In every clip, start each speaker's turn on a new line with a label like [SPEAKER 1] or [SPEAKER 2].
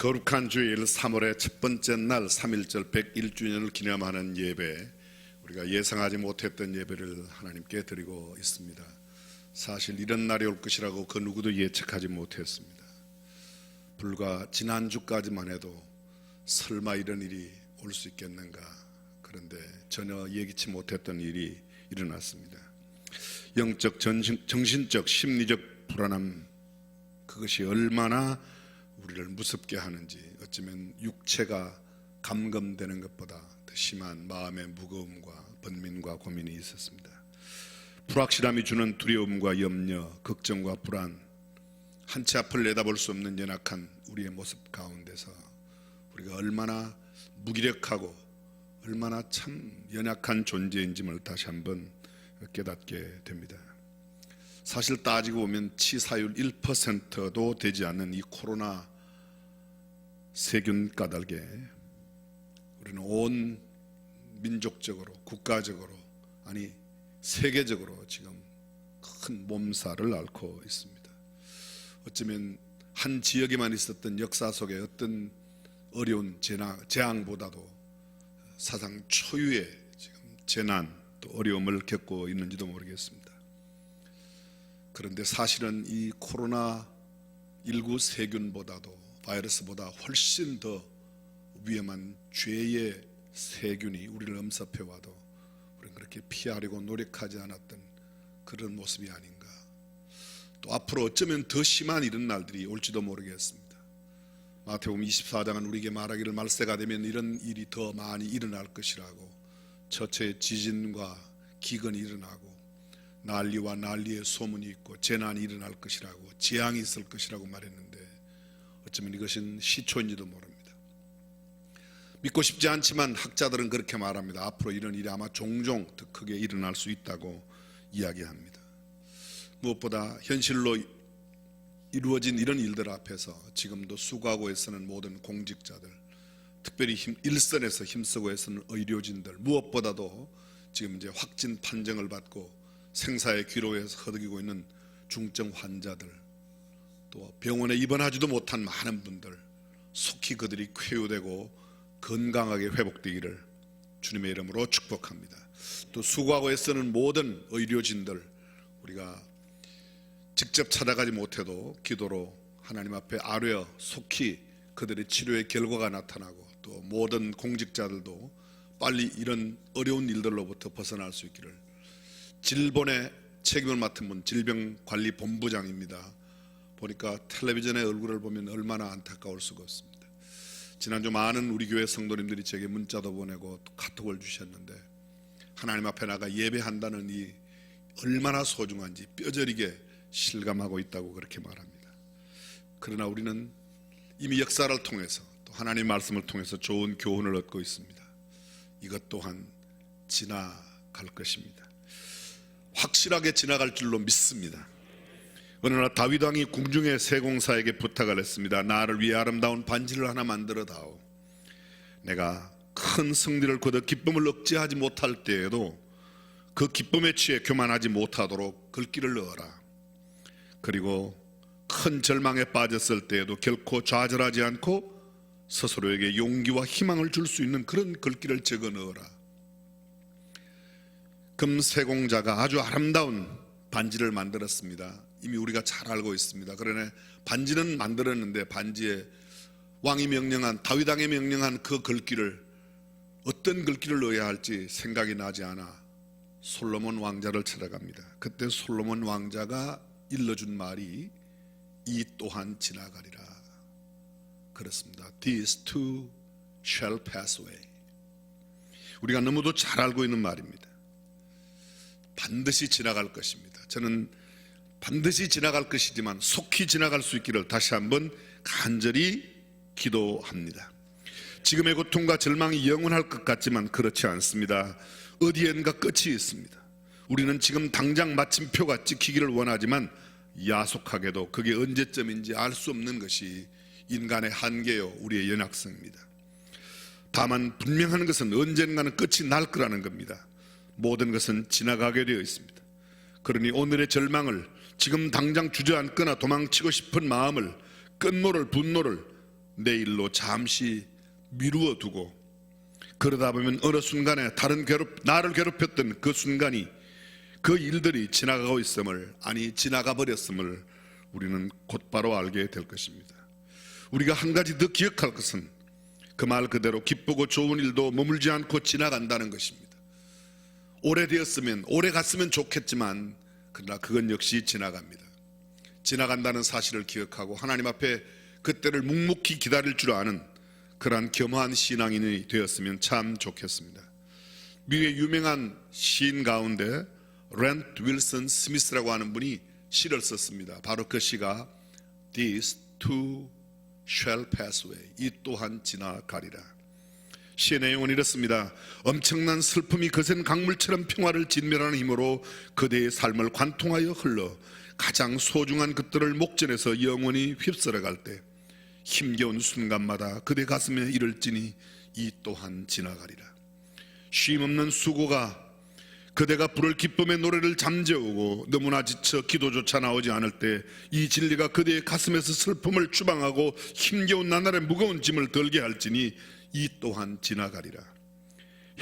[SPEAKER 1] 거룩한 주일 3월의 첫 번째 날 3.1절 101주년을 기념하는 예배, 우리가 예상하지 못했던 예배를 하나님께 드리고 있습니다. 사실 이런 날이 올 것이라고 그 누구도 예측하지 못했습니다. 불과 지난주까지만 해도 설마 이런 일이 올 수 있겠는가, 그런데 전혀 예기치 못했던 일이 일어났습니다. 영적, 정신적, 심리적 불안함, 그것이 얼마나 우리를 무섭게 하는지, 어쩌면 육체가 감금되는 것보다 더 심한 마음의 무거움과 번민과 고민이 있었습니다. 불확실함이 주는 두려움과 염려, 걱정과 불안, 한치 앞을 내다볼 수 없는 연약한 우리의 모습 가운데서 우리가 얼마나 무기력하고 얼마나 참 연약한 존재인지를 다시 한번 깨닫게 됩니다. 사실 따지고 보면 치사율 1%도 되지 않는 이 코로나 세균 까닭에 우리는 온 민족적으로, 국가적으로, 아니 세계적으로 지금 큰 몸살을 앓고 있습니다. 어쩌면 한 지역에만 있었던 역사 속에 어떤 어려운 재앙보다도 사상 초유의 지금 재난, 또 어려움을 겪고 있는지도 모르겠습니다. 그런데 사실은 이 코로나19 세균보다도, 바이러스보다 훨씬 더 위험한 죄의 세균이 우리를 엄습해와도 우리는 그렇게 피하려고 노력하지 않았던 그런 모습이 아닌가. 또 앞으로 어쩌면 더 심한 이런 날들이 올지도 모르겠습니다. 마태복음 24장은 우리에게 말하기를 말세가 되면 이런 일이 더 많이 일어날 것이라고, 처처의 지진과 기근이 일어나고 난리와 난리의 소문이 있고 재난이 일어날 것이라고, 재앙이 있을 것이라고 말했는데 어쩌면 이것은 시초인지도 모릅니다. 믿고 싶지 않지만 학자들은 그렇게 말합니다. 앞으로 이런 일이 아마 종종 더 크게 일어날 수 있다고 이야기합니다. 무엇보다 현실로 이루어진 이런 일들 앞에서 지금도 수고하고 애쓰는 모든 공직자들, 특별히 일선에서 힘쓰고 애쓰는 의료진들, 무엇보다도 지금 이제 확진 판정을 받고 생사의 기로에서 허덕이고 있는 중증 환자들, 또 병원에 입원하지도 못한 많은 분들, 속히 그들이 쾌유되고 건강하게 회복되기를 주님의 이름으로 축복합니다. 또 수고하고 애쓰는 모든 의료진들, 우리가 직접 찾아가지 못해도 기도로 하나님 앞에 아뢰어 속히 그들의 치료의 결과가 나타나고, 또 모든 공직자들도 빨리 이런 어려운 일들로부터 벗어날 수 있기를. 질본의 책임을 맡은 분, 질병관리본부장입니다. 보니까 텔레비전의 얼굴을 보면 얼마나 안타까울 수가 없습니다. 지난주 많은 우리 교회 성도님들이 제게 문자도 보내고 또 카톡을 주셨는데, 하나님 앞에 나가 예배한다는 이 얼마나 소중한지 뼈저리게 실감하고 있다고 그렇게 말합니다. 그러나 우리는 이미 역사를 통해서, 또 하나님의 말씀을 통해서 좋은 교훈을 얻고 있습니다. 이것 또한 지나갈 것입니다. 확실하게 지나갈 줄로 믿습니다. 어느 날 다윗 왕이 궁중의 세공사에게 부탁을 했습니다. 나를 위해 아름다운 반지를 하나 만들어 다오. 내가 큰 승리를 거둬 기쁨을 억제하지 못할 때에도 그 기쁨에 취해 교만하지 못하도록 글귀를 넣어라. 그리고 큰 절망에 빠졌을 때에도 결코 좌절하지 않고 스스로에게 용기와 희망을 줄 수 있는 그런 글귀를 적어 넣어라. 금세공자가 아주 아름다운 반지를 만들었습니다. 이미 우리가 잘 알고 있습니다. 그러나 반지는 만들었는데 반지에 왕이 명령한, 다윗 왕이 명령한 그 글귀를, 어떤 글귀를 넣어야 할지 생각이 나지 않아 솔로몬 왕자를 찾아갑니다. 그때 솔로몬 왕자가 일러준 말이 이 또한 지나가리라. 그렇습니다. These too shall pass away. 우리가 너무도 잘 알고 있는 말입니다. 반드시 지나갈 것입니다. 저는 반드시 지나갈 것이지만 속히 지나갈 수 있기를 다시 한번 간절히 기도합니다. 지금의 고통과 절망이 영원할 것 같지만 그렇지 않습니다. 어디엔가 끝이 있습니다. 우리는 지금 당장 마침표가 찍히기를 원하지만 야속하게도 그게 언제쯤인지 알 수 없는 것이 인간의 한계요, 우리의 연약성입니다. 다만 분명한 것은 언젠가는 끝이 날 거라는 겁니다. 모든 것은 지나가게 되어 있습니다. 그러니 오늘의 절망을, 지금 당장 주저앉거나 도망치고 싶은 마음을, 끈모를, 분노를 내일로 잠시 미루어 두고 그러다 보면 어느 순간에 나를 괴롭혔던 그 순간이, 그 일들이 지나가고 있음을, 아니 지나가 버렸음을 우리는 곧바로 알게 될 것입니다. 우리가 한 가지 더 기억할 것은 그 말 그대로 기쁘고 좋은 일도 머물지 않고 지나간다는 것입니다. 오래되었으면, 오래 갔으면 좋겠지만 그러나 그건 역시 지나갑니다. 지나간다는 사실을 기억하고 하나님 앞에 그때를 묵묵히 기다릴 줄 아는 그러한 겸허한 신앙인이 되었으면 참 좋겠습니다. 미국의 유명한 시인 가운데 렌트 윌슨 스미스라고 하는 분이 시를 썼습니다. 바로 그 시가 This too shall pass away, 이 또한 지나가리라. 시의 내용은 이렇습니다. 엄청난 슬픔이 거센 강물처럼 평화를 진멸하는 힘으로 그대의 삶을 관통하여 흘러 가장 소중한 것들을 목전에서 영원히 휩쓸어갈 때 힘겨운 순간마다 그대 가슴에 이를지니 이 또한 지나가리라. 쉼없는 수고가 그대가 부를 기쁨의 노래를 잠재우고 너무나 지쳐 기도조차 나오지 않을 때 이 진리가 그대의 가슴에서 슬픔을 추방하고 힘겨운 나날의 무거운 짐을 덜게 할지니 이 또한 지나가리라.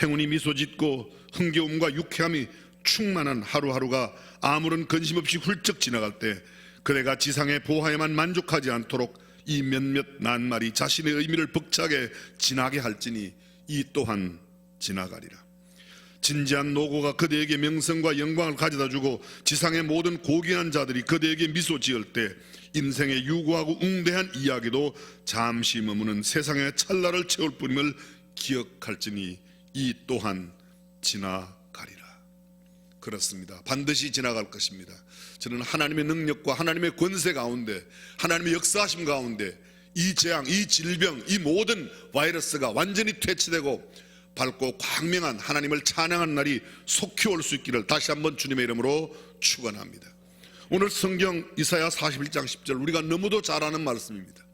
[SPEAKER 1] 행운이 미소 짓고 흥겨움과 유쾌함이 충만한 하루하루가 아무런 근심 없이 훌쩍 지나갈 때 그대가 지상의 보화에만 만족하지 않도록 이 몇몇 낱말이 자신의 의미를 벅차게 지나게 할지니 이 또한 지나가리라. 진지한 노고가 그대에게 명성과 영광을 가져다주고 지상의 모든 고귀한 자들이 그대에게 미소 지을 때 인생의 유구하고 웅대한 이야기도 잠시 머무는 세상의 찰나를 채울 뿐임을 기억할지니 이 또한 지나가리라. 그렇습니다. 반드시 지나갈 것입니다. 저는 하나님의 능력과 하나님의 권세 가운데, 하나님의 역사하심 가운데 이 재앙, 이 질병, 이 모든 바이러스가 완전히 퇴치되고 밝고 광명한 하나님을 찬양하는 날이 속히 올 수 있기를 다시 한번 주님의 이름으로 축원합니다. 오늘 성경 이사야 41장 10절, 우리가 너무도 잘 아는 말씀입니다.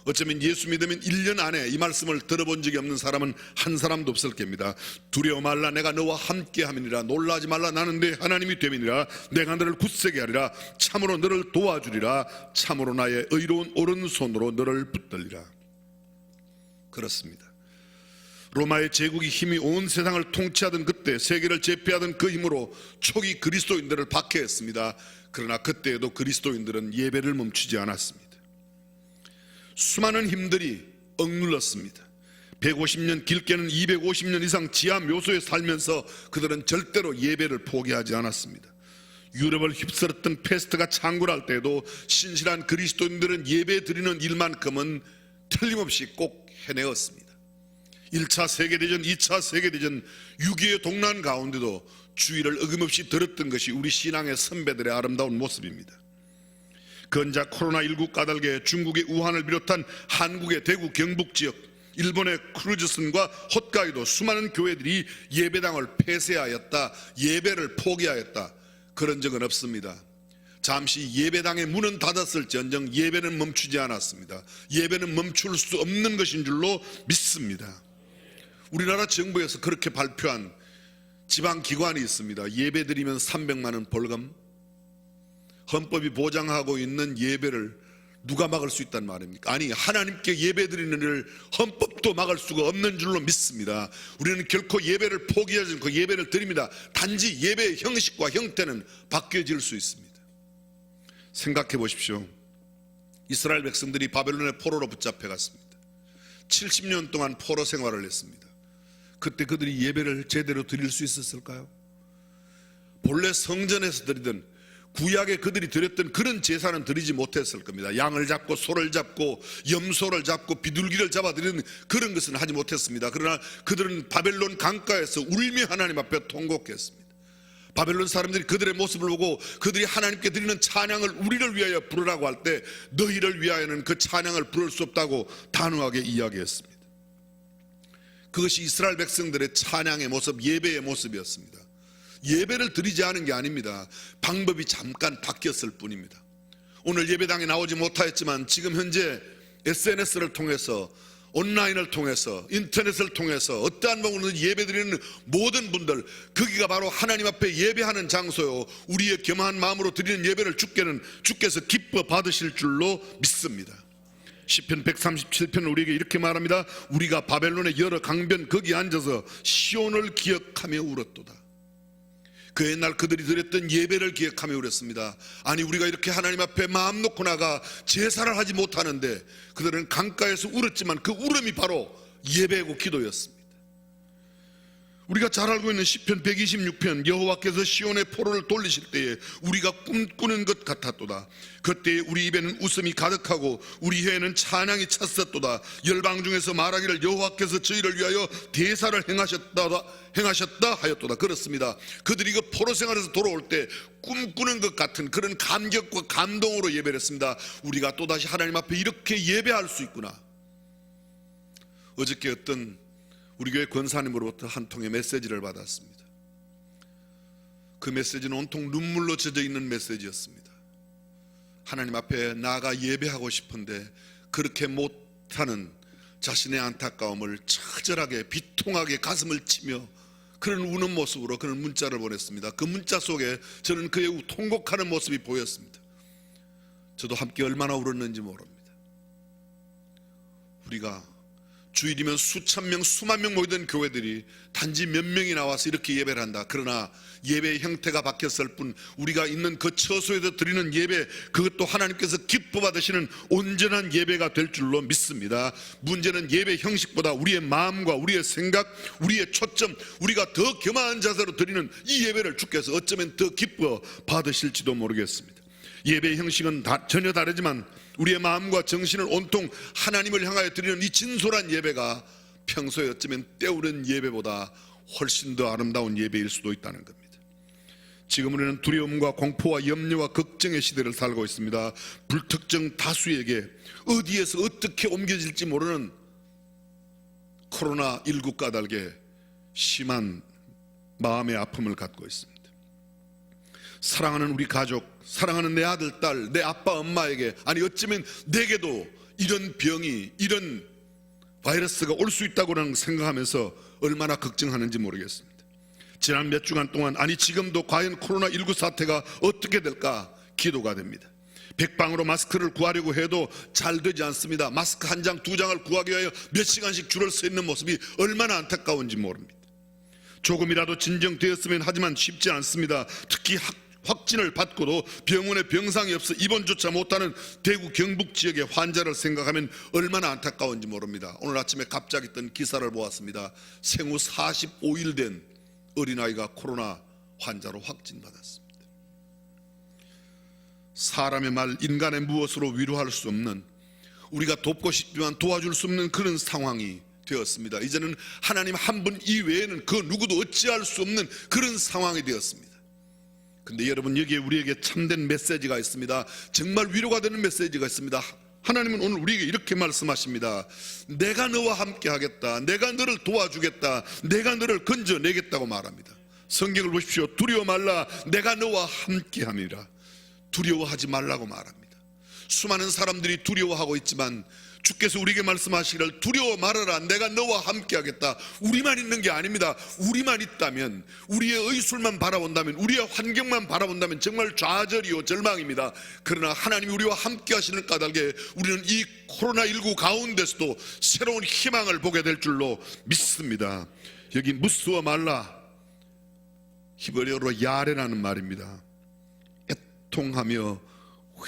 [SPEAKER 1] 어쩌면 예수 믿으면 1년 안에 이 말씀을 들어본 적이 없는 사람은 한 사람도 없을 겁니다. 두려워 말라, 내가 너와 함께 함이니라. 놀라지 말라, 나는 네 하나님이 됨이니라. 내가 너를 굳세게 하리라. 참으로 너를 도와주리라. 참으로 나의 의로운 오른손으로 너를 붙들리라. 그렇습니다. 로마의 제국이 힘이 온 세상을 통치하던 그때, 세계를 제패하던 그 힘으로 초기 그리스도인들을 박해했습니다. 그러나 그때에도 그리스도인들은 예배를 멈추지 않았습니다. 수많은 힘들이 억눌렀습니다. 150년, 길게는 250년 이상 지하 묘소에 살면서 그들은 절대로 예배를 포기하지 않았습니다. 유럽을 휩쓸었던 패스트가 창궐할 때도 신실한 그리스도인들은 예배 드리는 일만큼은 틀림없이 꼭 해내었습니다. 1차 세계대전, 2차 세계대전, 6.25의 동란 가운데도 주의를 어김없이 들었던 것이 우리 신앙의 선배들의 아름다운 모습입니다. 건자 코로나19 까닭에 중국의 우한을 비롯한 한국의 대구 경북지역, 일본의 크루즈선과 홋카이도 수많은 교회들이 예배당을 폐쇄하였다, 예배를 포기하였다. 그런 적은 없습니다. 잠시 예배당의 문은 닫았을지언정 예배는 멈추지 않았습니다. 예배는 멈출 수 없는 것인 줄로 믿습니다. 우리나라 정부에서 그렇게 발표한 지방기관이 있습니다. 예배드리면 300만 원 벌금. 헌법이 보장하고 있는 예배를 누가 막을 수 있단 말입니까? 아니, 하나님께 예배드리는 일을 헌법도 막을 수가 없는 줄로 믿습니다. 우리는 결코 예배를 포기하지 않고 예배를 드립니다. 단지 예배의 형식과 형태는 바뀌어질 수 있습니다. 생각해 보십시오. 이스라엘 백성들이 바벨론의 포로로 붙잡혀 갔습니다. 70년 동안 포로 생활을 했습니다. 그때 그들이 예배를 제대로 드릴 수 있었을까요? 본래 성전에서 드리던, 구약에 그들이 드렸던 그런 제사는 드리지 못했을 겁니다. 양을 잡고 소를 잡고 염소를 잡고 비둘기를 잡아드리는 그런 것은 하지 못했습니다. 그러나 그들은 바벨론 강가에서 울며 하나님 앞에 통곡했습니다. 바벨론 사람들이 그들의 모습을 보고 그들이 하나님께 드리는 찬양을 우리를 위하여 부르라고 할 때 너희를 위하여는 그 찬양을 부를 수 없다고 단호하게 이야기했습니다. 그것이 이스라엘 백성들의 찬양의 모습, 예배의 모습이었습니다. 예배를 드리지 않은 게 아닙니다. 방법이 잠깐 바뀌었을 뿐입니다. 오늘 예배당에 나오지 못하였지만 지금 현재 SNS를 통해서, 온라인을 통해서, 인터넷을 통해서 어떠한 방법으로 예배드리는 모든 분들, 거기가 바로 하나님 앞에 예배하는 장소요, 우리의 겸허한 마음으로 드리는 예배를 주께서 기뻐 받으실 줄로 믿습니다. 시편 137편 우리에게 이렇게 말합니다. 우리가 바벨론의 여러 강변 거기 앉아서 시온을 기억하며 울었도다. 그 옛날 그들이 드렸던 예배를 기억하며 울었습니다. 아니, 우리가 이렇게 하나님 앞에 마음 놓고 나가 제사를 하지 못하는데 그들은 강가에서 울었지만 그 울음이 바로 예배고 기도였습니다. 우리가 잘 알고 있는 시편 126편, 여호와께서 시온의 포로를 돌리실 때에 우리가 꿈꾸는 것 같았도다. 그때에 우리 입에는 웃음이 가득하고 우리 혀에는 찬양이 찼었도다. 열방 중에서 말하기를 여호와께서 저희를 위하여 대사를 행하셨다 하였도다. 그렇습니다. 그들이 그 포로 생활에서 돌아올 때 꿈꾸는 것 같은 그런 감격과 감동으로 예배를 했습니다. 우리가 또다시 하나님 앞에 이렇게 예배할 수 있구나. 어저께 어떤 우리 교회 권사님으로부터 한 통의 메시지를 받았습니다. 그 메시지는 온통 눈물로 젖어 있는 메시지였습니다. 하나님 앞에 나아가 예배하고 싶은데 그렇게 못하는 자신의 안타까움을 처절하게 비통하게 가슴을 치며 그런 우는 모습으로 그런 문자를 보냈습니다. 그 문자 속에 저는 그의 통곡하는 모습이 보였습니다. 저도 함께 얼마나 울었는지 모릅니다. 우리가 주일이면 수천 명, 수만 명 모이던 교회들이 단지 몇 명이 나와서 이렇게 예배를 한다. 그러나 예배의 형태가 바뀌었을 뿐 우리가 있는 그 처소에서 드리는 예배, 그것도 하나님께서 기뻐 받으시는 온전한 예배가 될 줄로 믿습니다. 문제는 예배 형식보다 우리의 마음과 우리의 생각, 우리의 초점, 우리가 더 겸허한 자세로 드리는 이 예배를 주께서 어쩌면 더 기뻐 받으실지도 모르겠습니다. 예배의 형식은 전혀 다르지만 우리의 마음과 정신을 온통 하나님을 향하여 드리는 이 진솔한 예배가 평소에 어쩌면 때우는 예배보다 훨씬 더 아름다운 예배일 수도 있다는 겁니다. 지금 우리는 두려움과 공포와 염려와 걱정의 시대를 살고 있습니다. 불특정 다수에게 어디에서 어떻게 옮겨질지 모르는 코로나19 까닭에 심한 마음의 아픔을 갖고 있습니다. 사랑하는 우리 가족, 사랑하는 내 아들, 딸, 내 아빠, 엄마에게, 아니 어쩌면 내게도 이런 병이, 이런 바이러스가 올 수 있다고 생각하면서 얼마나 걱정하는지 모르겠습니다. 지난 몇 주간 동안, 아니 지금도 과연 코로나19 사태가 어떻게 될까 기도가 됩니다. 백방으로 마스크를 구하려고 해도 잘 되지 않습니다. 마스크 한 장, 두 장을 구하기 위하여 몇 시간씩 줄을 서 있는 모습이 얼마나 안타까운지 모릅니다. 조금이라도 진정되었으면 하지만 쉽지 않습니다. 특히 확진을 받고도 병원에 병상이 없어 입원조차 못하는 대구 경북 지역의 환자를 생각하면 얼마나 안타까운지 모릅니다. 오늘 아침에 갑자기 뜬 기사를 보았습니다. 생후 45일 된 어린아이가 코로나 환자로 확진받았습니다. 사람의 말, 인간의 무엇으로 위로할 수 없는, 우리가 돕고 싶지만 도와줄 수 없는 그런 상황이 되었습니다. 이제는 하나님 한 분 이외에는 그 누구도 어찌할 수 없는 그런 상황이 되었습니다. 근데 여러분, 여기에 우리에게 참된 메시지가 있습니다. 정말 위로가 되는 메시지가 있습니다. 하나님은 오늘 우리에게 이렇게 말씀하십니다. 내가 너와 함께 하겠다. 내가 너를 도와주겠다. 내가 너를 건져내겠다고 말합니다. 성경을 보십시오. 두려워 말라. 내가 너와 함께 함이라. 두려워하지 말라고 말합니다. 수많은 사람들이 두려워하고 있지만 주께서 우리에게 말씀하시기를 두려워 말아라. 내가 너와 함께 하겠다. 우리만 있는 게 아닙니다. 우리만 있다면, 우리의 의술만 바라본다면, 우리의 환경만 바라본다면 정말 좌절이요 절망입니다. 그러나 하나님이 우리와 함께 하시는 까닭에 우리는 이 코로나19 가운데서도 새로운 희망을 보게 될 줄로 믿습니다. 여기 무서워 말라, 히브리어로 야레라는 말입니다. 애통하며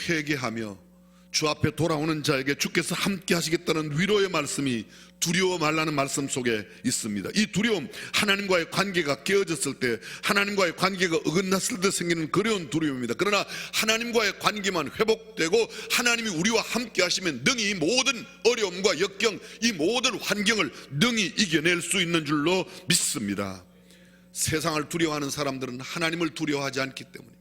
[SPEAKER 1] 회개하며 주 앞에 돌아오는 자에게 주께서 함께 하시겠다는 위로의 말씀이 두려워 말라는 말씀 속에 있습니다. 이 두려움, 하나님과의 관계가 깨어졌을 때, 하나님과의 관계가 어긋났을 때 생기는 그런 두려움입니다. 그러나 하나님과의 관계만 회복되고 하나님이 우리와 함께 하시면 능히 모든 어려움과 역경, 이 모든 환경을 능히 이겨낼 수 있는 줄로 믿습니다. 세상을 두려워하는 사람들은 하나님을 두려워하지 않기 때문입니다.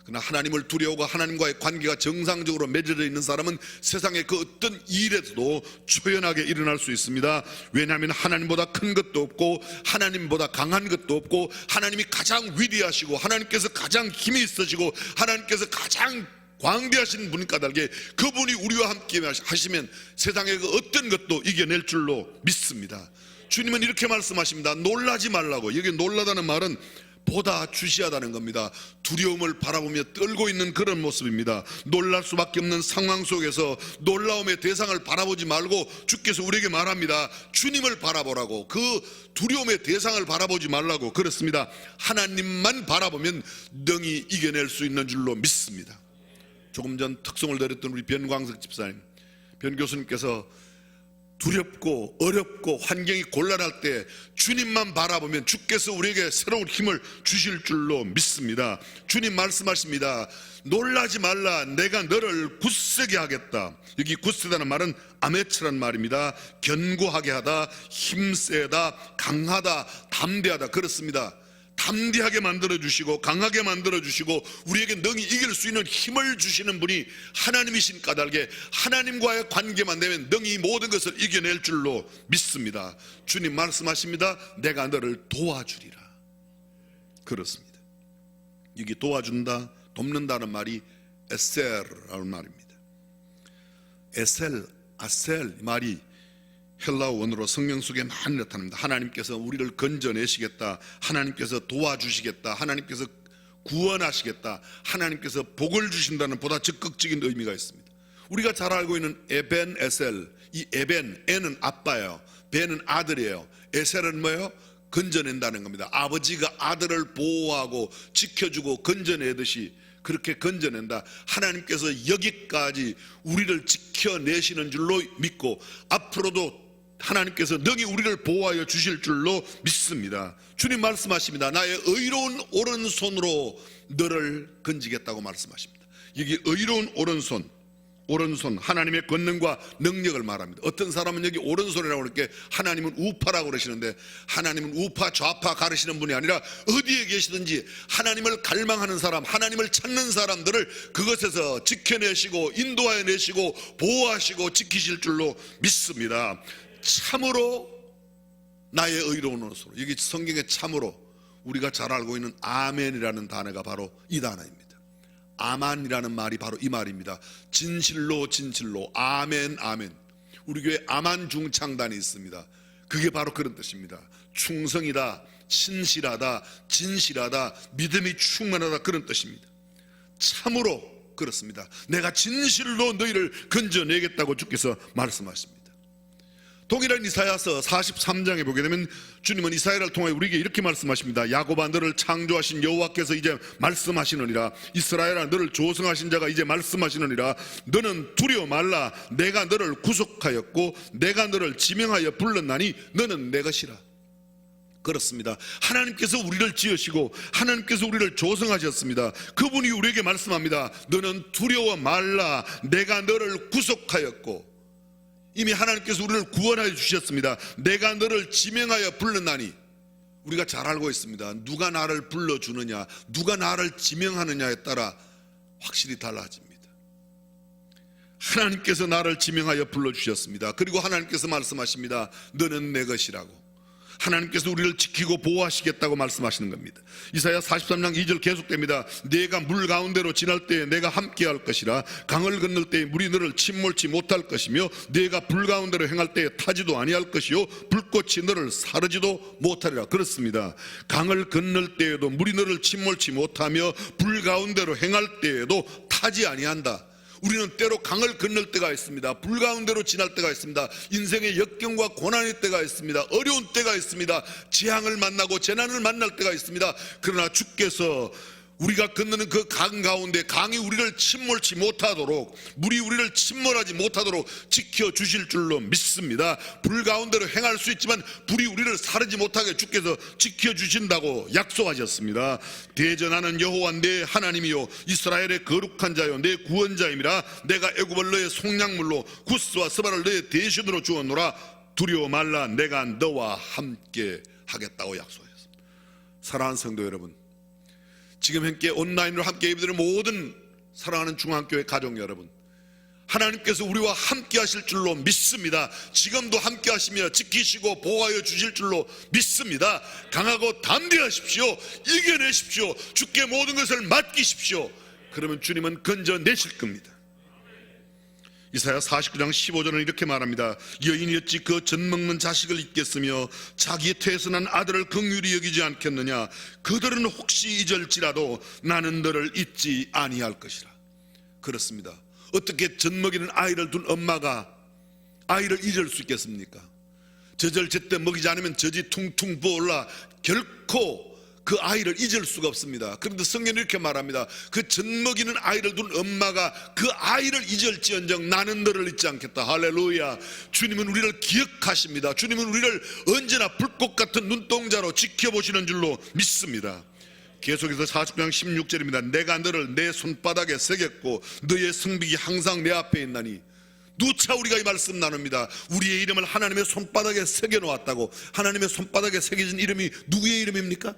[SPEAKER 1] 그러나 하나님을 두려워하고 하나님과의 관계가 정상적으로 맺어져 있는 사람은 세상의 그 어떤 일에서도 초연하게 일어날 수 있습니다. 왜냐하면 하나님보다 큰 것도 없고 하나님보다 강한 것도 없고 하나님이 가장 위대하시고 하나님께서 가장 힘이 있으시고 하나님께서 가장 광대하신 분 까닭에 그분이 우리와 함께 하시면 세상의 그 어떤 것도 이겨낼 줄로 믿습니다. 주님은 이렇게 말씀하십니다. 놀라지 말라고. 여기 놀라다는 말은 보다 주시하다는 겁니다. 두려움을 바라보며 떨고 있는 그런 모습입니다. 놀랄 수밖에 없는 상황 속에서 놀라움의 대상을 바라보지 말고 주께서 우리에게 말합니다. 주님을 바라보라고. 그 두려움의 대상을 바라보지 말라고 그랬습니다. 하나님만 바라보면 능히 이겨낼 수 있는 줄로 믿습니다. 조금 전 특송을 드렸던 우리 변광석 집사님, 변 교수님께서 두렵고 어렵고 환경이 곤란할 때 주님만 바라보면 주께서 우리에게 새로운 힘을 주실 줄로 믿습니다. 주님 말씀하십니다. 놀라지 말라, 내가 너를 굳세게 하겠다. 여기 굳세다는 말은 아메츠란 말입니다. 견고하게 하다, 힘세다, 강하다, 담대하다 그렇습니다. 담대하게 만들어주시고 강하게 만들어주시고 우리에게 능히 이길 수 있는 힘을 주시는 분이 하나님이신 까닭에 하나님과의 관계만 되면 능히 모든 것을 이겨낼 줄로 믿습니다. 주님 말씀하십니다. 내가 너를 도와주리라. 그렇습니다. 여기 도와준다, 돕는다는 말이 에셀이라는 말입니다. 에셀, 아셀 말이 헬라어 원어로 성경 속에 많이 나타납니다. 하나님께서 우리를 건져내시겠다, 하나님께서 도와주시겠다, 하나님께서 구원하시겠다, 하나님께서 복을 주신다는 보다 적극적인 의미가 있습니다. 우리가 잘 알고 있는 에벤 에셀, 이 에벤, 에는 아빠예요, 베는 아들이에요. 에셀은 뭐예요? 건져낸다는 겁니다. 아버지가 아들을 보호하고 지켜주고 건져내듯이 그렇게 건져낸다. 하나님께서 여기까지 우리를 지켜내시는 줄로 믿고 앞으로도 하나님께서 능히 우리를 보호하여 주실 줄로 믿습니다. 주님 말씀하십니다. 나의 의로운 오른손으로 너를 건지겠다고 말씀하십니다. 여기 의로운 오른손, 오른손 하나님의 권능과 능력을 말합니다. 어떤 사람은 여기 오른손이라고 그렇게 하나님은 우파라고 그러시는데 하나님은 우파 좌파 가르시는 분이 아니라 어디에 계시든지 하나님을 갈망하는 사람, 하나님을 찾는 사람들을 그것에서 지켜내시고 인도하여 내시고 보호하시고 지키실 줄로 믿습니다. 참으로 나의 의로운 오른손으로, 여기 성경에 참으로 우리가 잘 알고 있는 아멘이라는 단어가 바로 이 단어입니다. 아만이라는 말이 바로 이 말입니다. 진실로 진실로 아멘 아멘. 우리 교회 아만 중창단이 있습니다. 그게 바로 그런 뜻입니다. 충성이다, 신실하다, 진실하다, 믿음이 충만하다 그런 뜻입니다. 참으로 그렇습니다. 내가 진실로 너희를 건져내겠다고 주께서 말씀하십니다. 동일한 이사야서 43장에 보게 되면 주님은 이사야를 통해 우리에게 이렇게 말씀하십니다. 야곱아 너를 창조하신 여호와께서 이제 말씀하시느니라. 이스라엘아 너를 조성하신 자가 이제 말씀하시느니라. 너는 두려워 말라. 내가 너를 구속하였고 내가 너를 지명하여 불렀나니 너는 내 것이라. 그렇습니다. 하나님께서 우리를 지으시고 하나님께서 우리를 조성하셨습니다. 그분이 우리에게 말씀합니다. 너는 두려워 말라. 내가 너를 구속하였고 이미 하나님께서 우리를 구원하여 주셨습니다. 내가 너를 지명하여 불렀나니. 우리가 잘 알고 있습니다. 누가 나를 불러주느냐, 누가 나를 지명하느냐에 따라 확실히 달라집니다. 하나님께서 나를 지명하여 불러주셨습니다. 그리고 하나님께서 말씀하십니다. 너는 내 것이라고. 하나님께서 우리를 지키고 보호하시겠다고 말씀하시는 겁니다. 이사야 43장 2절 계속됩니다. 내가 물 가운데로 지날 때에 내가 함께할 것이라. 강을 건널 때에 물이 너를 침몰치 못할 것이며 내가 불 가운데로 행할 때에 타지도 아니할 것이요 불꽃이 너를 사르지도 못하리라. 그렇습니다. 강을 건널 때에도 물이 너를 침몰치 못하며 불 가운데로 행할 때에도 타지 아니한다. 우리는 때로 강을 건널 때가 있습니다. 불 가운데로 지날 때가 있습니다. 인생의 역경과 고난의 때가 있습니다. 어려운 때가 있습니다. 재앙을 만나고 재난을 만날 때가 있습니다. 그러나 주께서 우리가 건너는 그 강 가운데 강이 우리를 침몰치 못하도록, 물이 우리를 침몰하지 못하도록 지켜주실 줄로 믿습니다. 불 가운데로 행할 수 있지만 불이 우리를 사르지 못하게 주께서 지켜주신다고 약속하셨습니다. 대전하는 여호와 내 하나님이요 이스라엘의 거룩한 자요 내 구원자임이라. 내가 애굽을 너의 속량물로 구스와 스바를 너의 대신으로 주었노라. 두려워 말라. 내가 너와 함께 하겠다고 약속하셨습니다. 사랑하는 성도 여러분, 지금 함께 온라인으로 함께 예배드리는 모든 사랑하는 중앙교회 가족 여러분, 하나님께서 우리와 함께 하실 줄로 믿습니다. 지금도 함께 하시며 지키시고 보호하여 주실 줄로 믿습니다. 강하고 담대하십시오. 이겨내십시오. 주께 모든 것을 맡기십시오. 그러면 주님은 건져내실 겁니다. 이사야 49장 15절은 이렇게 말합니다. 여인이 어찌 그 젖먹는 자식을 잊겠으며 자기의 태에서 난 아들을 긍휼히 여기지 않겠느냐. 그들은 혹시 잊을지라도 나는 너를 잊지 아니할 것이라. 그렇습니다. 어떻게 젖먹이는 아이를 둔 엄마가 아이를 잊을 수 있겠습니까? 젖을 제때 먹이지 않으면 젖이 퉁퉁 부어올라 결코 그 아이를 잊을 수가 없습니다. 그런데 성경은 이렇게 말합니다. 그 젖먹이는 아이를 둔 엄마가 그 아이를 잊을지언정 나는 너를 잊지 않겠다. 할렐루야. 주님은 우리를 기억하십니다. 주님은 우리를 언제나 불꽃 같은 눈동자로 지켜보시는 줄로 믿습니다. 계속해서 40장 16절입니다. 내가 너를 내 손바닥에 새겼고 너의 성벽이 항상 내 앞에 있나니. 누차 우리가 이 말씀 나눕니다. 우리의 이름을 하나님의 손바닥에 새겨놓았다고. 하나님의 손바닥에 새겨진 이름이 누구의 이름입니까?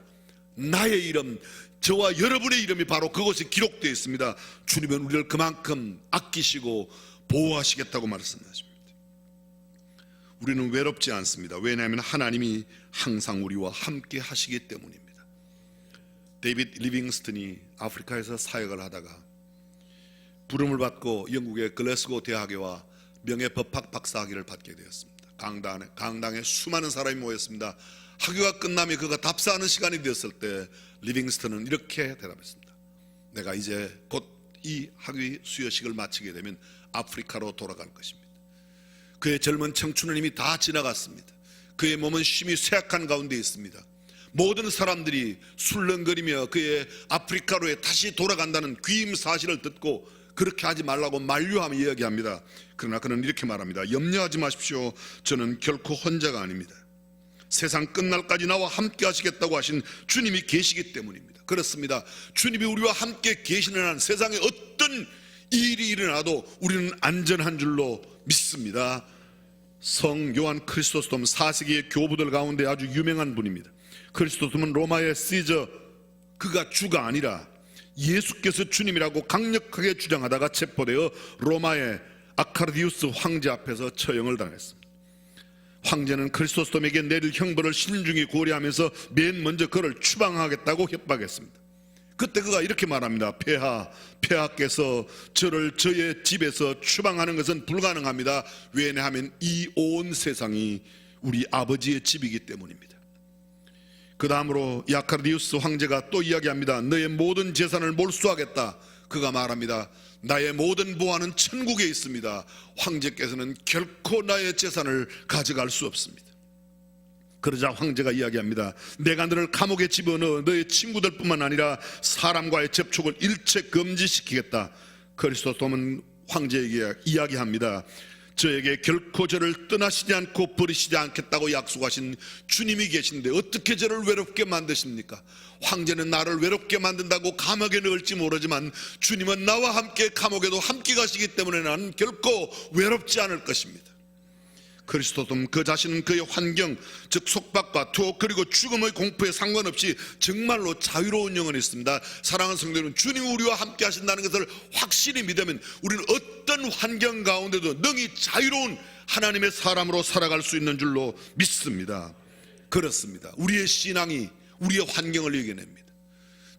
[SPEAKER 1] 나의 이름, 저와 여러분의 이름이 바로 그곳에 기록되어 있습니다. 주님은 우리를 그만큼 아끼시고 보호하시겠다고 말씀하십니다. 우리는 외롭지 않습니다. 왜냐하면 하나님이 항상 우리와 함께 하시기 때문입니다. 데이빗 리빙스턴이 아프리카에서 사역을 하다가 부름을 받고 영국의 글래스고 대학교와 명예법학 박사학위를 받게 되었습니다. 강당에 수많은 사람이 모였습니다. 학교가 끝나면 그가 답사하는 시간이 되었을 때 리빙스턴은 이렇게 대답했습니다. 내가 이제 곧 이 학위 수여식을 마치게 되면 아프리카로 돌아갈 것입니다. 그의 젊은 청춘은 이미 다 지나갔습니다. 그의 몸은 쉼이 쇠약한 가운데 있습니다. 모든 사람들이 술렁거리며 그의 아프리카로에 다시 돌아간다는 귀임 사실을 듣고 그렇게 하지 말라고 만류하며 이야기합니다. 그러나 그는 이렇게 말합니다. 염려하지 마십시오. 저는 결코 혼자가 아닙니다. 세상 끝날까지 나와 함께 하시겠다고 하신 주님이 계시기 때문입니다. 그렇습니다. 주님이 우리와 함께 계시는 한 세상에 어떤 일이 일어나도 우리는 안전한 줄로 믿습니다. 성 요한 크리스토스톰 4세기의 교부들 가운데 아주 유명한 분입니다. 크리스토스톰은 로마의 시저, 그가 주가 아니라 예수께서 주님이라고 강력하게 주장하다가 체포되어 로마의 아카르디우스 황제 앞에서 처형을 당했습니다. 황제는 크리스토스톰에게 내릴 형벌을 신중히 고려하면서 맨 먼저 그를 추방하겠다고 협박했습니다. 그때 그가 이렇게 말합니다. 폐하께서 저를 저의 집에서 추방하는 것은 불가능합니다. 왜냐하면 이 온 세상이 우리 아버지의 집이기 때문입니다. 그 다음으로 아카르디우스 황제가 또 이야기합니다. 너의 모든 재산을 몰수하겠다. 그가 말합니다. 나의 모든 보화는 천국에 있습니다. 황제께서는 결코 나의 재산을 가져갈 수 없습니다. 그러자 황제가 이야기합니다. 내가 너를 감옥에 집어넣어 너의 친구들뿐만 아니라 사람과의 접촉을 일체 금지시키겠다. 크리스토스톰은 황제에게 이야기합니다. 저에게 결코 저를 떠나시지 않고 버리시지 않겠다고 약속하신 주님이 계신데 어떻게 저를 외롭게 만드십니까? 황제는 나를 외롭게 만든다고 감옥에 넣을지 모르지만 주님은 나와 함께 감옥에도 함께 가시기 때문에 나는 결코 외롭지 않을 것입니다. 그리스도는 그 자신은 그의 환경, 즉 속박과 투옥 그리고 죽음의 공포에 상관없이 정말로 자유로운 영혼이 있습니다. 사랑하는 성도들은 주님이 우리와 함께 하신다는 것을 확실히 믿으면 우리는 어떤 환경 가운데도 능히 자유로운 하나님의 사람으로 살아갈 수 있는 줄로 믿습니다. 그렇습니다. 우리의 신앙이 우리의 환경을 이겨냅니다.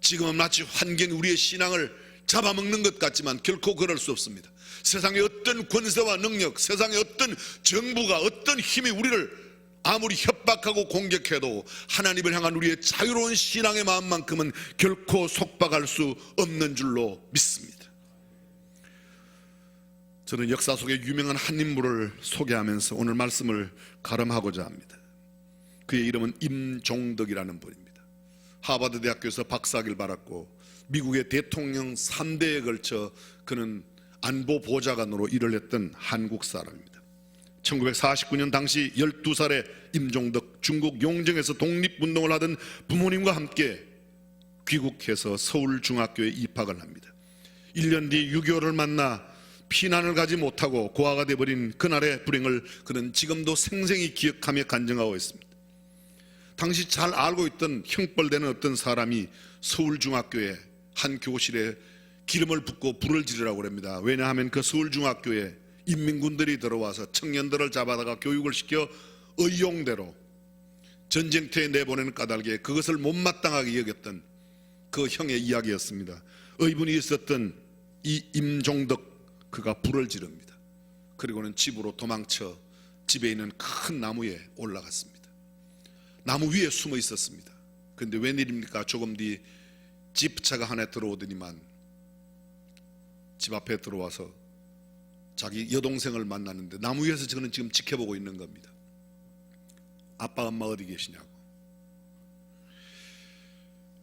[SPEAKER 1] 지금은 마치 환경이 우리의 신앙을 잡아먹는 것 같지만 결코 그럴 수 없습니다. 세상의 어떤 권세와 능력, 세상의 어떤 정부가 어떤 힘이 우리를 아무리 협박하고 공격해도 하나님을 향한 우리의 자유로운 신앙의 마음만큼은 결코 속박할 수 없는 줄로 믿습니다. 저는 역사 속에 유명한 한 인물을 소개하면서 오늘 말씀을 가름하고자 합니다. 그의 이름은 임종덕이라는 분입니다. 하버드 대학교에서 박사학위를 받았고 미국의 대통령 3대에 걸쳐 그는 안보 보좌관으로 일을 했던 한국 사람입니다. 1949년 당시 12살의 임종덕, 중국 용정에서 독립운동을 하던 부모님과 함께 귀국해서 서울중학교에 입학을 합니다. 1년 뒤 6.25를 만나 피난을 가지 못하고 고아가 되어버린 그날의 불행을 그는 지금도 생생히 기억하며 간증하고 있습니다. 당시 잘 알고 있던 형벌되는 어떤 사람이 서울중학교에 한 교실에 기름을 붓고 불을 지르라고 합니다. 왜냐하면 그 서울중학교에 인민군들이 들어와서 청년들을 잡아다가 교육을 시켜 의용대로 전쟁터에 내보내는 까닭에 그것을 못마땅하게 여겼던 그 형의 이야기였습니다. 의분이 있었던 이 임종덕, 그가 불을 지릅니다. 그리고는 집으로 도망쳐 집에 있는 큰 나무에 올라갔습니다. 나무 위에 숨어 있었습니다. 그런데 웬일입니까? 조금 뒤 지프차가 하나 들어오더니만 집 앞에 들어와서 자기 여동생을 만났는데 나무 위에서 저는 지금 지켜보고 있는 겁니다. 아빠 엄마 어디 계시냐고.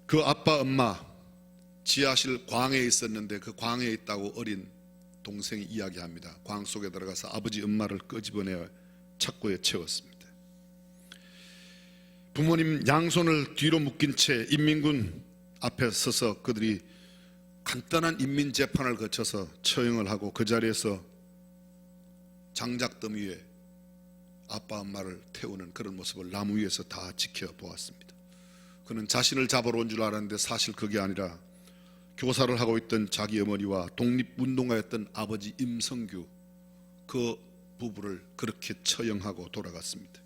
[SPEAKER 1] 그 아빠 엄마 지하실 광에 있었는데 그 광에 있다고 어린 동생이 이야기합니다. 광 속에 들어가서 아버지 엄마를 끄집어내 착고에 채웠습니다. 부모님 양손을 뒤로 묶인 채 인민군 앞에 서서 그들이 간단한 인민재판을 거쳐서 처형을 하고 그 자리에서 장작더미 위에 아빠 엄마를 태우는 그런 모습을 나무 위에서 다 지켜보았습니다. 그는 자신을 잡으러 온 줄 알았는데 사실 그게 아니라 교사를 하고 있던 자기 어머니와 독립운동가였던 아버지 임성규 그 부부를 그렇게 처형하고 돌아갔습니다.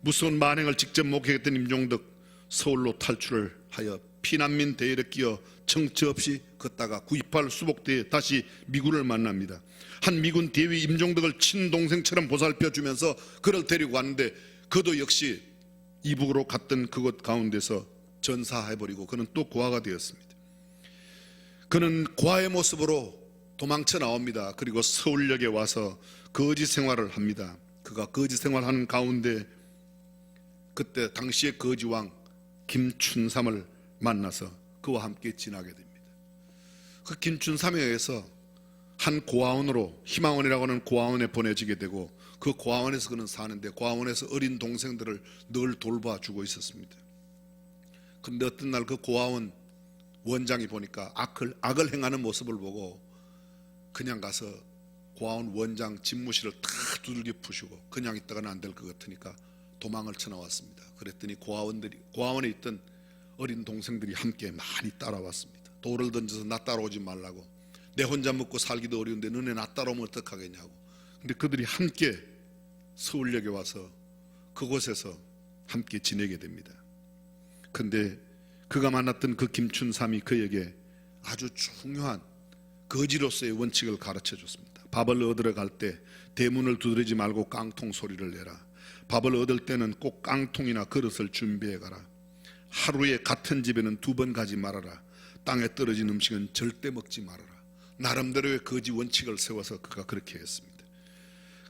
[SPEAKER 1] 무서운 만행을 직접 목격했던 임종덕 서울로 탈출을 하여 피난민 대열에 끼어 정처 없이 걷다가 9.28 수복대에 다시 미군을 만납니다. 한 미군 대위 임종덕을 친동생처럼 보살펴주면서 그를 데리고 왔는데 그도 역시 이북으로 갔던 그곳 가운데서 전사해버리고 그는 또 고아가 되었습니다. 그는 고아의 모습으로 도망쳐 나옵니다. 그리고 서울역에 와서 거지 생활을 합니다. 그가 거지 생활하는 가운데 그때 당시의 거지왕 김춘삼을 만나서 그와 함께 지나게 됩니다. 그 김춘삼에 의해서 한 고아원으로 희망원이라고 하는 고아원에 보내지게 되고 그 고아원에서 그는 사는데 고아원에서 어린 동생들을 늘 돌봐주고 있었습니다. 그런데 어떤 날 그 고아원 원장이 보니까 악을 행하는 모습을 보고 그냥 가서 고아원 원장 집무실을 탁 두들겨 푸시고 그냥 있다가는 안 될 것 같으니까 도망을 쳐나왔습니다. 그랬더니 고아원에 있던 어린 동생들이 함께 많이 따라왔습니다. 돌을 던져서 나 따라오지 말라고. 내 혼자 먹고 살기도 어려운데 너네 나 따라오면 어떡하겠냐고. 근데 그들이 함께 서울역에 와서 그곳에서 함께 지내게 됩니다. 근데 그가 만났던 그 김춘삼이 그에게 아주 중요한 거지로서의 원칙을 가르쳐 줬습니다. 밥을 얻으러 갈 때 대문을 두드리지 말고 깡통 소리를 내라. 밥을 얻을 때는 꼭 깡통이나 그릇을 준비해 가라. 하루에 같은 집에는 2번 가지 말아라. 땅에 떨어진 음식은 절대 먹지 말아라. 나름대로의 거지 원칙을 세워서 그가 그렇게 했습니다.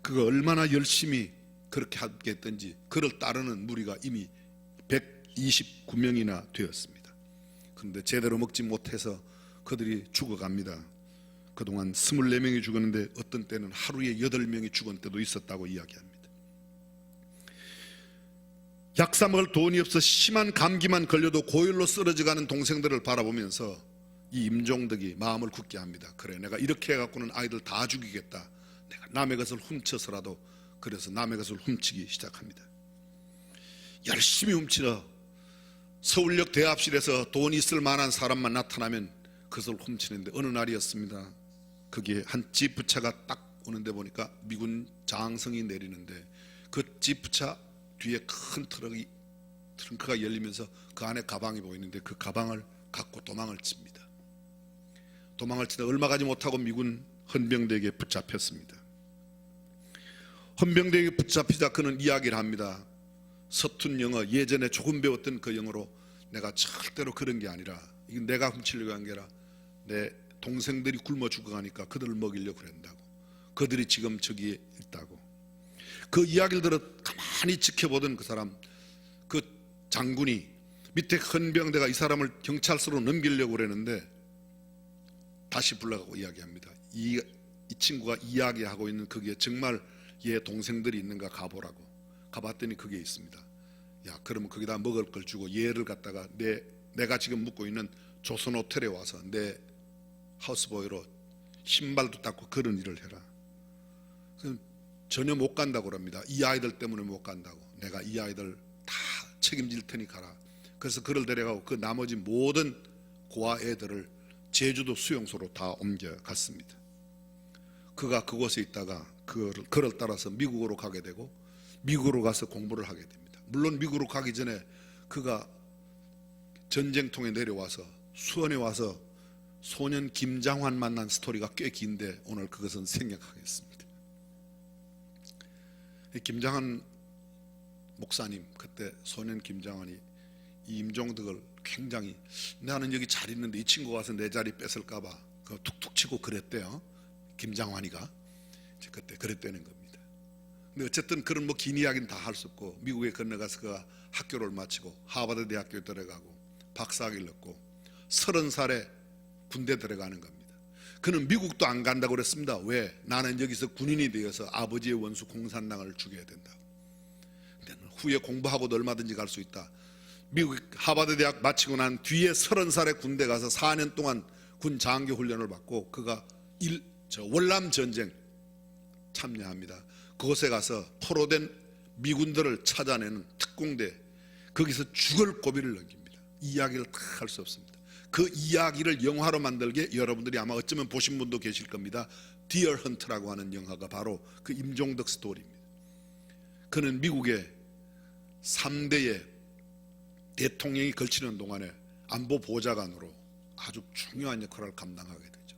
[SPEAKER 1] 그가 얼마나 열심히 그렇게 하게 했던지 그를 따르는 무리가 이미 129명이나 되었습니다. 그런데 제대로 먹지 못해서 그들이 죽어갑니다. 그동안 24명이 죽었는데 어떤 때는 하루에 8명이 죽은 때도 있었다고 이야기합니다. 약사 먹을 돈이 없어 심한 감기만 걸려도 고열로 쓰러져가는 동생들을 바라보면서 이 임종덕이 마음을 굳게 합니다. 그래, 내가 이렇게 해갖고는 아이들 다 죽이겠다. 내가 남의 것을 훔쳐서라도. 그래서 남의 것을 훔치기 시작합니다. 열심히 훔치러 서울역 대합실에서 돈 있을 만한 사람만 나타나면 그것을 훔치는데 어느 날이었습니다. 그게 한 지프차가 딱 오는데 보니까 미군 장성이 내리는데 그 지프차 뒤에 큰 트렁크가 열리면서 그 안에 가방이 보이는데 그 가방을 갖고 도망을 칩니다. 도망을 치다 얼마 가지 못하고 미군 헌병대에게 붙잡혔습니다. 헌병대에게 붙잡히자 그는 이야기를 합니다. 서툰 영어, 예전에 조금 배웠던 그 영어로 내가 절대로 그런 게 아니라 이건 내가 훔치려고 한 게 아니라 내 동생들이 굶어 죽어가니까 그들을 먹이려고 그런다고. 그들이 지금 저기에 있다고. 그 이야기를 들어 가만히 지켜보던 그 사람, 그 장군이 밑에 헌병대가 이 사람을 경찰서로 넘기려고 그랬는데 다시 불러가고 이야기합니다. 이 친구가 이야기하고 있는 그게 정말 얘 동생들이 있는가 가보라고. 가봤더니 그게 있습니다. 야, 그러면 거기다 먹을 걸 주고 얘를 갖다가 내가 지금 묵고 있는 조선 호텔에 와서 내 하우스보이로 신발도 닦고 그런 일을 해라. 전혀 못 간다고 합니다. 이 아이들 때문에 못 간다고. 내가 이 아이들 다 책임질 테니 가라. 그래서 그를 데려가고 그 나머지 모든 고아 애들을 제주도 수용소로 다 옮겨갔습니다. 그가 그곳에 있다가 그를 따라서 미국으로 가게 되고 미국으로 가서 공부를 하게 됩니다. 물론 미국으로 가기 전에 그가 전쟁통에 내려와서 수원에 와서 소년 김장환 만난 스토리가 꽤 긴데 오늘 그것은 생략하겠습니다. 김장한 목사님, 그때 소년 김장한이 이 임종덕을 굉장히, 나는 여기 잘 있는데 이 친구가 와서 내 자리 뺏을까봐 툭툭 치고 그랬대요. 김장환이가 그때 그랬다는 겁니다. 근데 어쨌든 그런 긴 이야기는 다 할 수 없고, 미국에 건너가서 그가 학교를 마치고 하버드 대학교에 들어가고 박사학위를 얻고 30살에 군대 들어가는 겁니다. 그는 미국도 안 간다고 그랬습니다. 왜? 나는 여기서 군인이 되어서 아버지의 원수 공산당을 죽여야 된다고. 후에 공부하고도 얼마든지 갈 수 있다. 미국 하버드 대학 마치고 난 뒤에 30살에 군대 가서 4년 동안 군 장교 훈련을 받고 그가 월남 전쟁 참여합니다. 그곳에 가서 포로된 미군들을 찾아내는 특공대, 거기서 죽을 고비를 넘깁니다. 이야기를 다 할 수 없습니다. 그 이야기를 영화로 만들게 여러분들이 아마 어쩌면 보신 분도 계실 겁니다. 디어 헌트라고 하는 영화가 바로 그 임종덕 스토리입니다. 그는 미국의 3대의 대통령이 걸치는 동안에 안보 보좌관으로 아주 중요한 역할을 감당하게 되죠.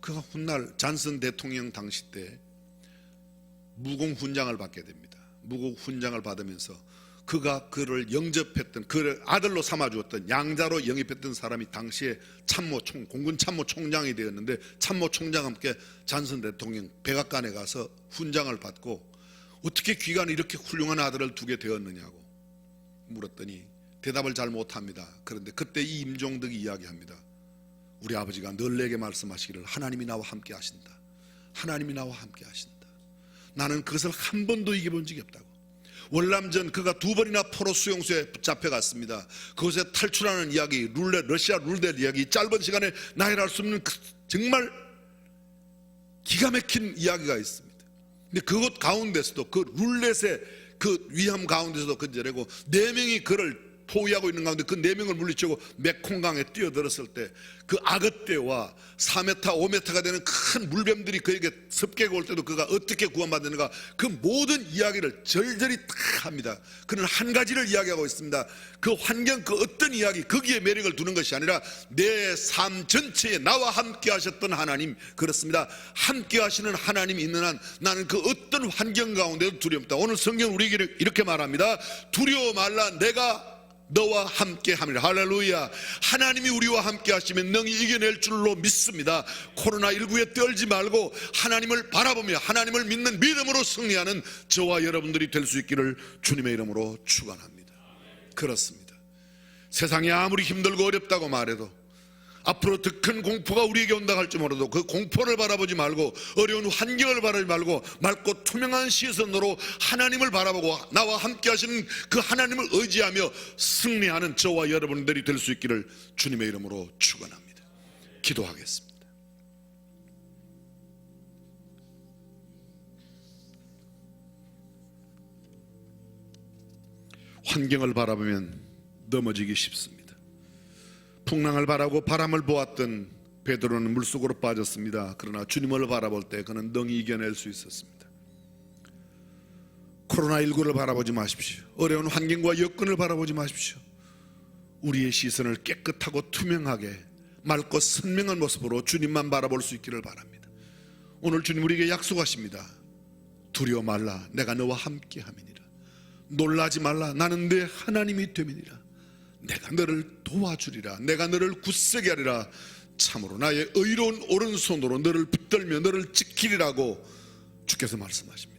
[SPEAKER 1] 그가 훗날 잔슨 대통령 당시 때 무공훈장을 받게 됩니다. 무공훈장을 받으면서 그가 그를 영접했던, 그를 아들로 삼아주었던, 양자로 영입했던 사람이 당시에 공군 참모총장이 되었는데, 참모총장과 함께 잔슨 대통령 백악관에 가서 훈장을 받고 어떻게 귀관이 이렇게 훌륭한 아들을 두게 되었느냐고 물었더니 대답을 잘 못합니다. 그런데 그때 이 임종덕이 이야기합니다. 우리 아버지가 늘 내게 말씀하시기를 하나님이 나와 함께 하신다. 하나님이 나와 함께 하신다. 나는 그것을 한 번도 이겨본 적이 없다고. 월남전 그가 2번이나 포로 수용소에 붙잡혀갔습니다. 그곳에 탈출하는 이야기, 러시아 룰렛 이야기, 짧은 시간에 나열할 수 없는 정말 기가 막힌 이야기가 있습니다. 근데 그곳 가운데서도, 그 룰렛의 그 위험 가운데서도 건져내고 4명이 그를 포위하고 있는 가운데 그 4명을 물리치고 메콩강에 뛰어들었을 때 그 악어떼와 4m, 5m가 되는 큰 물뱀들이 그에게 습격해 올 때도 그가 어떻게 구원받는가, 그 모든 이야기를 절절히 다 합니다. 그는 한 가지를 이야기하고 있습니다. 그 환경, 그 어떤 이야기, 거기에 매력을 두는 것이 아니라 내 삶 전체에 나와 함께 하셨던 하나님, 그렇습니다. 함께 하시는 하나님이 있는 한 나는 그 어떤 환경 가운데도 두려움 없다. 오늘 성경 우리에게 이렇게 말합니다. 두려워 말라, 내가 너와 함께 함이라. 할렐루야. 하나님이 우리와 함께 하시면 능히 이겨낼 줄로 믿습니다. 코로나19에 떨지 말고 하나님을 바라보며 하나님을 믿는 믿음으로 승리하는 저와 여러분들이 될 수 있기를 주님의 이름으로 축원합니다. 그렇습니다. 세상이 아무리 힘들고 어렵다고 말해도, 앞으로 더 큰 공포가 우리에게 온다 할지 모르도 그 공포를 바라보지 말고, 어려운 환경을 바라보지 말고, 맑고 투명한 시선으로 하나님을 바라보고 나와 함께 하시는 그 하나님을 의지하며 승리하는 저와 여러분들이 될 수 있기를 주님의 이름으로 축원합니다. 기도하겠습니다. 환경을 바라보면 넘어지기 쉽습니다. 풍랑을 바라고 바람을 보았던 베드로는 물속으로 빠졌습니다. 그러나 주님을 바라볼 때 그는 능히 이겨낼 수 있었습니다. 코로나19를 바라보지 마십시오. 어려운 환경과 여건을 바라보지 마십시오. 우리의 시선을 깨끗하고 투명하게 맑고 선명한 모습으로 주님만 바라볼 수 있기를 바랍니다. 오늘 주님 우리에게 약속하십니다. 두려워 말라, 내가 너와 함께 함이니라. 놀라지 말라, 나는 네 하나님이 됨이니라. 내가 너를 도와주리라. 내가 너를 굳세게 하리라. 참으로 나의 의로운 오른손으로 너를 붙들며 너를 지키리라고 주께서 말씀하십니다.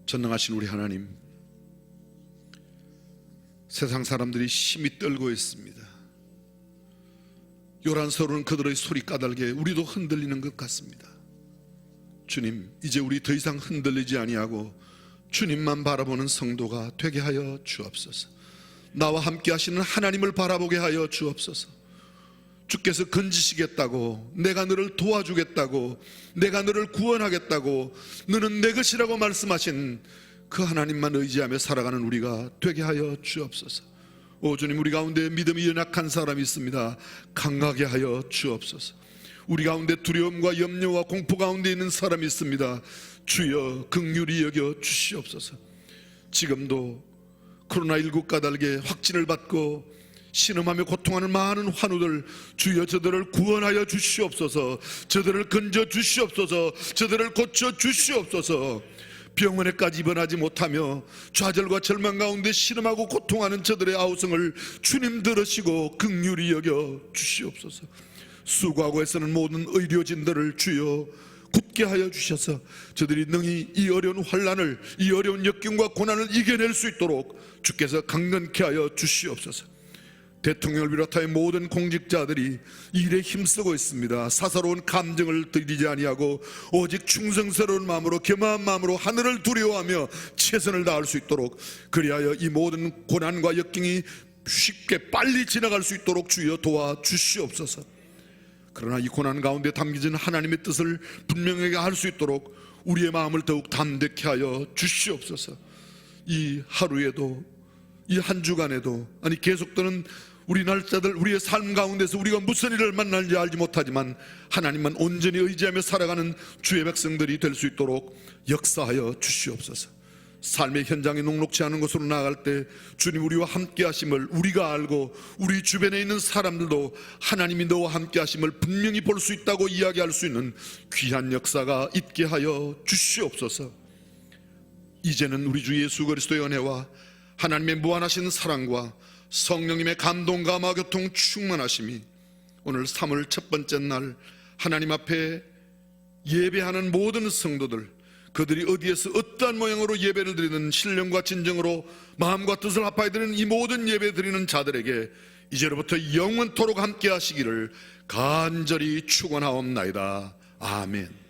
[SPEAKER 1] 전능하신 우리 하나님, 세상 사람들이 힘이 떨고 있습니다. 요란스러운 그들의 소리 까닭에 우리도 흔들리는 것 같습니다. 주님, 이제 우리 더 이상 흔들리지 아니하고 주님만 바라보는 성도가 되게 하여 주옵소서. 나와 함께 하시는 하나님을 바라보게 하여 주옵소서. 주께서 건지시겠다고, 내가 너를 도와주겠다고, 내가 너를 구원하겠다고, 너는 내 것이라고 말씀하신 그 하나님만 의지하며 살아가는 우리가 되게 하여 주옵소서. 오 주님, 우리 가운데 믿음이 연약한 사람이 있습니다. 강하게 하여 주옵소서. 우리 가운데 두려움과 염려와 공포 가운데 있는 사람이 있습니다. 주여 긍휼히 여겨 주시옵소서. 지금도 코로나19 까닭에 확진을 받고 신음하며 고통하는 많은 환우들, 주여 저들을 구원하여 주시옵소서. 저들을 건져 주시옵소서. 저들을 고쳐 주시옵소서. 병원에까지 입원하지 못하며 좌절과 절망 가운데 신음하고 고통하는 저들의 아우성을 주님 들으시고 긍휼히 여겨 주시옵소서. 수고하고 애쓰는 모든 의료진들을 주여 굳게 하여 주셔서 저들이 능히 이 어려운 환난을, 이 어려운 역경과 고난을 이겨낼 수 있도록 주께서 강건케 하여 주시옵소서. 대통령을 비롯하여 모든 공직자들이 일에 힘쓰고 있습니다. 사사로운 감정을 들이지 아니하고 오직 충성스러운 마음으로, 겸허한 마음으로 하늘을 두려워하며 최선을 다할 수 있도록, 그리하여 이 모든 고난과 역경이 쉽게 빨리 지나갈 수 있도록 주여 도와주시옵소서. 그러나 이 고난 가운데 담겨진 하나님의 뜻을 분명하게 할 수 있도록 우리의 마음을 더욱 담대케 하여 주시옵소서. 이 하루에도, 이 한 주간에도, 아니 계속되는 우리 날짜들, 우리의 삶 가운데서 우리가 무슨 일을 만날지 알지 못하지만 하나님만 온전히 의지하며 살아가는 주의 백성들이 될 수 있도록 역사하여 주시옵소서. 삶의 현장이 녹록지 않은 곳으로 나아갈 때 주님 우리와 함께 하심을 우리가 알고 우리 주변에 있는 사람들도 하나님이 너와 함께 하심을 분명히 볼 수 있다고 이야기할 수 있는 귀한 역사가 있게 하여 주시옵소서. 이제는 우리 주 예수 그리스도의 은혜와 하나님의 무한하신 사랑과 성령님의 감동, 감화, 교통, 충만하심이 오늘 3월 첫 번째 날 하나님 앞에 예배하는 모든 성도들, 그들이 어디에서 어떠한 모양으로 예배를 드리는 신령과 진정으로 마음과 뜻을 합하여 드리는 이 모든 예배 드리는 자들에게 이제로부터 영원토록 함께 하시기를 간절히 축원하옵나이다. 아멘.